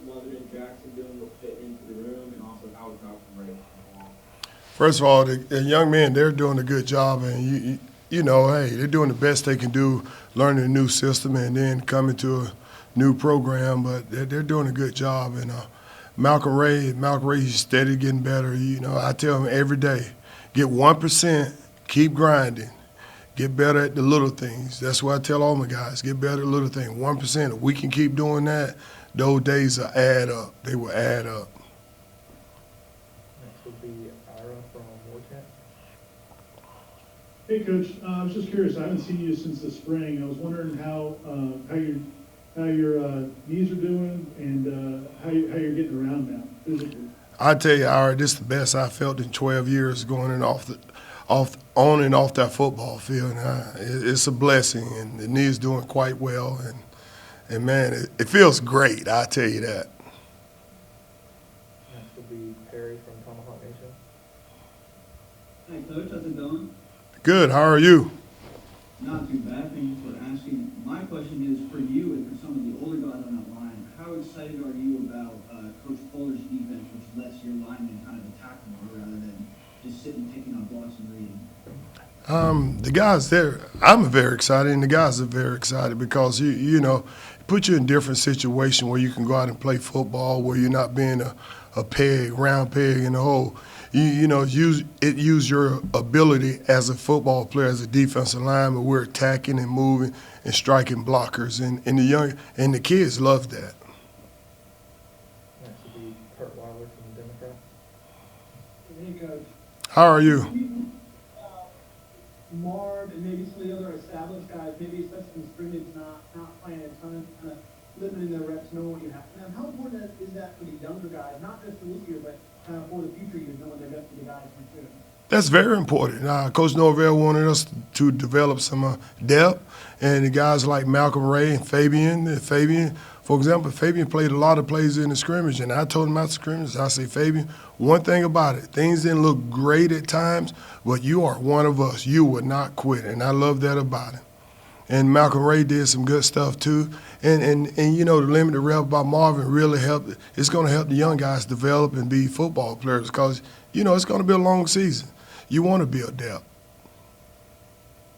Mother and Jackson doing to fit into the room, and also how is Malcolm Ray coming along? First of all, the young men, they're doing a good job, and you know, hey, they're doing the best they can do, learning a new system, and then coming to a new program. But they're doing a good job. And Malcolm Ray, he's steady getting better. You know, I tell him every day, get 1%, keep grinding, get better at the little things. That's what I tell all my guys, get better at little things. 1%. If we can keep doing that, those days will add up. They will add up. Next would be Ira from Wartech. Hey, Coach. I was just curious. I haven't seen you since the spring. I was wondering how your knees are doing and how you're getting around now physically. I tell you, Ira, this is the best I felt in 12 years going in on and off that football field. It's a blessing, and the knee is doing quite well. And man, it feels great. I tell you that. Next would be Perry from Tomahawk Nation. Hi, Coach. How's it going? Good. How are you? Not too bad. Thank you for asking. My question is for you and for some of the older guys on that line. How excited are you about Coach Fuller's defense, which lets your linemen kind of attack more rather than just sitting picking on blocks and reading? The guys there, I'm very excited, and the guys are very excited because you know, put you in different situations where you can go out and play football, where you're not being a round peg in the hole. You know, use your ability as a football player, as a defensive lineman. We're attacking and moving and striking blockers, and the kids love that. Next would be Kurt Weiler from the Democrats. Hey, Coach. How are you? Marv and maybe some of the other established guys, maybe especially in scrimmage, not playing a ton, kind of limiting their reps, knowing what you have. Now, how important is that for the younger guys, not just for this year, but kind of for the future years, knowing they're going to be the guys from too? That's very important. Coach Norvell wanted us to develop some depth, and the guys like Malcolm Ray and Fabian, for example, Fabian played a lot of plays in the scrimmage, and I told him after scrimmage, I say, Fabian, one thing about it, things didn't look great at times, but you are one of us. You would not quit, and I love that about him. And Malcolm Ray did some good stuff too. And you know, the limited rep by Marvin really helped. It's going to help the young guys develop and be football players because, you know, it's going to be a long season. You want to build depth.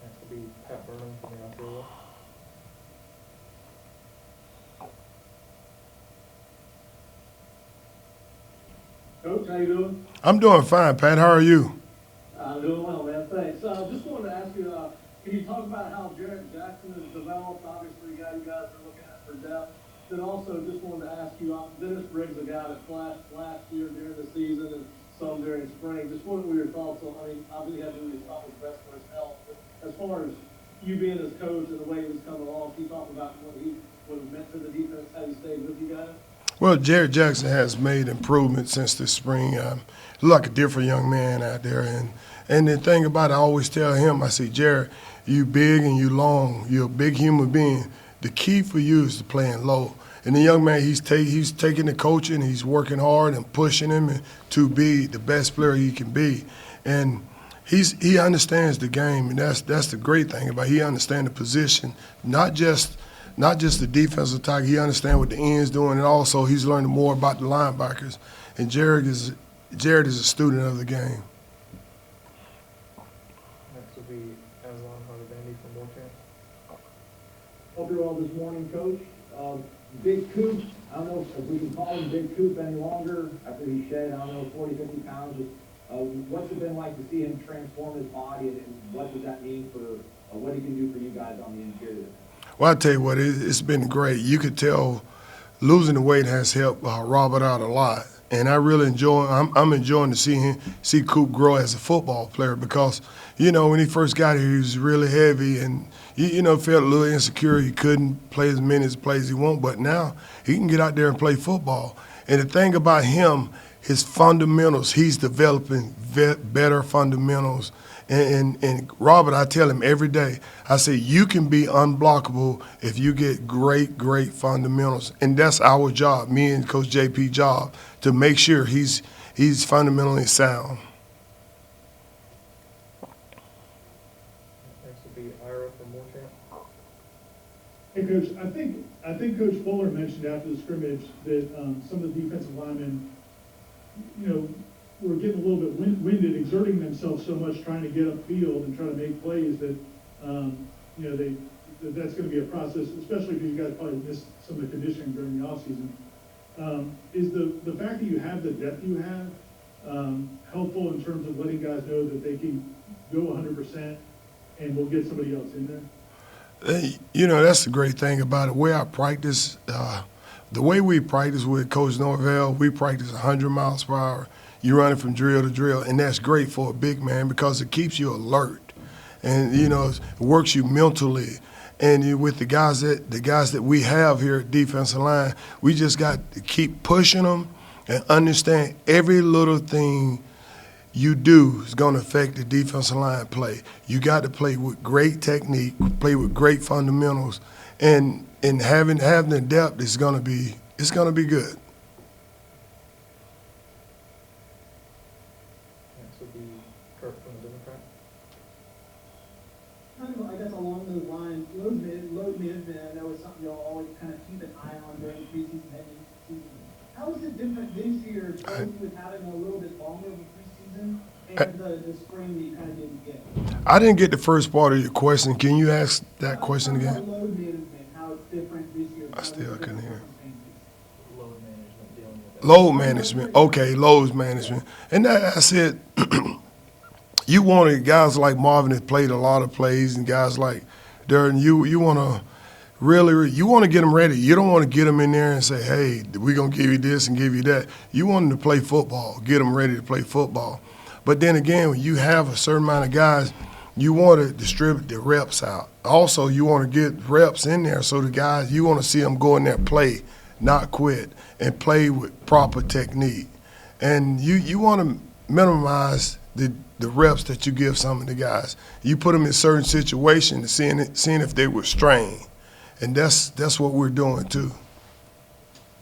Next would be Pat Burnham from the outfield. Coach, how you doing? I'm doing fine, Pat. How are you? I'm doing well, man. Thanks. Just wanted to ask you, can you talk about how Jarrett Jackson has developed? Obviously, a guy you guys are looking at for depth. Then also, just wanted to ask you, Dennis Briggs, a guy that flashed last year during the season and some during spring. Just what were your thoughts on? I mean, obviously, having his thought was best for his health. But as far as you being his coach and the way he was coming along, can you talk about what he would have meant to the defense, how he stayed with you guys? Well, Jared Jackson has made improvements since the spring. He's like a different young man out there. And the thing about it, I always tell him, I say, Jared, you big and you long. You're a big human being. The key for you is to playing low. And the young man, he's taking the coaching, he's working hard and pushing him to be the best player he can be. And he understands the game, and that's the great thing about it. He understands the position, not just the defensive tackle. He understands what the end's doing, and also he's learning more about the linebackers. And Jared is a student of the game. Next would be Aslan Harvey from Wartech. Hope you're well this morning, Coach. Big Coop, I don't know if we can call him Big Coop any longer after he shed, I don't know, 40, 50 pounds. Just, what's it been like to see him transform his body, and what does that mean for what he can do for you guys on the interior? Well, I tell you what, it's been great. You could tell losing the weight has helped Robert out a lot, and I really enjoy. I'm enjoying to see Coop grow as a football player because, you know, when he first got here, he was really heavy and you know felt a little insecure. He couldn't play as many plays he wanted, but now he can get out there and play football. And the thing about him, his fundamentals, he's developing better fundamentals. And Robert, I tell him every day, I say, you can be unblockable if you get great fundamentals. And that's our job, me and Coach JP job, to make sure he's fundamentally sound. Next would be Ira from Wartech. Hey, Coach, I think I think Coach Fuller mentioned after the scrimmage that some of the defensive linemen, were getting a little bit winded, exerting themselves so much trying to get upfield and try to make plays that, that's going to be a process, especially because you guys probably missed some of the conditioning during the offseason. Is the fact that you have the depth you have helpful in terms of letting guys know that they can go 100% and we'll get somebody else in there? That's the great thing about it. The way I practice, the way we practice with Coach Norvell, we practice 100 miles per hour. You running from drill to drill, and that's great for a big man because it keeps you alert, and it works you mentally. And with the guys that we have here at defensive line, we just got to keep pushing them and understand every little thing you do is going to affect the defensive line play. You got to play with great technique, play with great fundamentals, and having the depth is going to be good. Next would be Kirk from the Democrat. Kind of, I guess along those lines, load management, I know is something you'll always kind of keep an eye on during preseason and season. How is it different this year, especially with having a little bit longer of a preseason and the spring that you kind of didn't get? I didn't get the first part of your question. Can you ask that question again? About load management, how it's different this year. I still couldn't hear. Load management, dealing with that. Load management. Okay, load management. And that's it. You wanted guys like Marvin that played a lot of plays and guys like Darren, you want to you want to get them ready. You don't want to get them in there and say, hey, we're going to give you this and give you that. You want them to play football, get them ready to play football. But then again, when you have a certain amount of guys, you want to distribute the reps out. Also, you want to get reps in there so the guys, you want to see them go in there, play, not quit, and play with proper technique. And you want to minimize the reps that you give some of the guys. You put them in certain situations, seeing if they were strained. And that's what we're doing too.